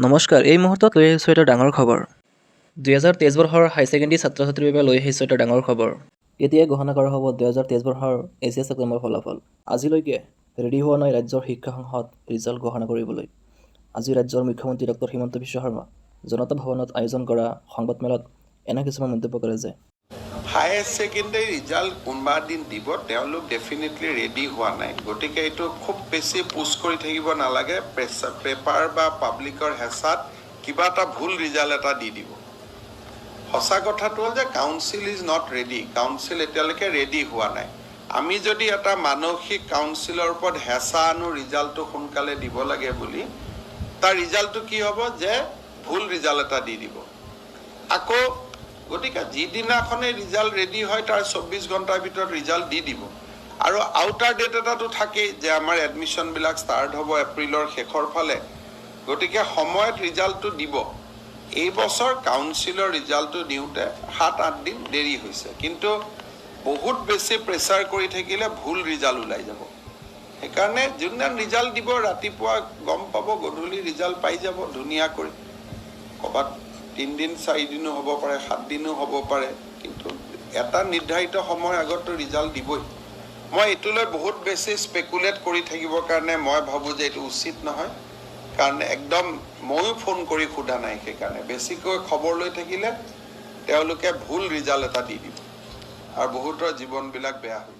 নমস্কাৰ, এই মুহূৰ্তত লৈ আহিছোঁ এটা ডাঙৰ খবৰ। 2023 বৰ্ষৰ হাই ছেকেণ্ডেৰী ছাত্ৰ ছাত্ৰীৰ বাবে লৈ আহিছোঁ এটা ডাঙৰ খবৰ। এতিয়াই ঘোষণা কৰা হ'ব 2023 বৰ্ষৰ ACS এক্সামৰ ফলাফল। আজিলৈকে ৰেডি হোৱা নাই ৰাজ্যৰ শিক্ষা সংসদ ৰিজাল্ট ঘোষণা কৰিবলৈ। আজি ৰাজ্যৰ মুখ্যমন্ত্ৰী ডক্টৰ হিমন্ত বিশ্ব শৰ্মা জনতা ভৱনত আয়োজন কৰা সংবাদমেলত এনে কিছুমান মন্তব্য কৰে যে হায়াৰ ছেকেণ্ডেৰী ৰিজাল্ট কোনোবা দিন দিব, তেওঁলোক ডেফিনেটলি ৰেডি হোৱা নাই। গতিকে এইটো খুব বেছি পুছ কৰি থাকিব নালাগে। পেপাৰ বা পাব্লিকৰ হেঁচাত কিবা এটা ভুল ৰিজাল্ট এটা দি দিব। সঁচা কথাটো হ'ল যে council is not ready. Council এতিয়ালৈকে ৰেডি হোৱা নাই। আমি যদি এটা মানসিক কাউন্সিলৰ ওপৰত হেঁচা আনো ৰিজাল্টটো সোনকালে দিব লাগে বুলি, তাৰ ৰিজাল্টটো কি হ'ব যে ভুল ৰিজাল্ট এটা দি দিব। আকৌ গতিকে যিদিনাখনে ৰিজাল্ট ৰেডি হয় তাৰ 24 ঘণ্টাৰ ভিতৰত ৰিজাল্ট দি দিব। আৰু আউটাৰ ডেট এটাতো থাকেই যে আমাৰ এডমিশ্যনবিলাক ষ্টাৰ্ট হ'ব এপ্ৰিলৰ শেষৰ ফালে। গতিকে সময়ত ৰিজাল্টটো দিব। এই বছৰ কাউন্সিলৰ ৰিজাল্টটো দিওঁতে 7-8 দিন দেৰি হৈছে, কিন্তু বহুত বেছি প্ৰেছাৰ কৰি থাকিলে ভুল ৰিজাল্ট ওলাই যাব। সেইকাৰণে যোনদিনা ৰিজাল্ট দিব ৰাতিপুৱা গম পাব, গধূলি ৰিজাল্ট পাই যাব ধুনীয়া কৰি। ক'ৰবাত 3 দিন 4 দিনো হ'ব পাৰে, 7 দিনো হ'ব পাৰে, কিন্তু এটা নিৰ্ধাৰিত সময় আগততো ৰিজাল্ট দিবই। মই এইটোলৈ বহুত বেছি স্পেকুলেট কৰি থাকিবৰ কাৰণে মই ভাবোঁ যে এইটো উচিত নহয়। কাৰণ একদম ময়ো ফোন কৰি সোধা নাই, সেইকাৰণে বেছিকৈ খবৰ লৈ থাকিলে তেওঁলোকে ভুল ৰিজাল্ট এটা দি দিব আৰু বহুতৰ জীৱনবিলাক বেয়া হ'ব।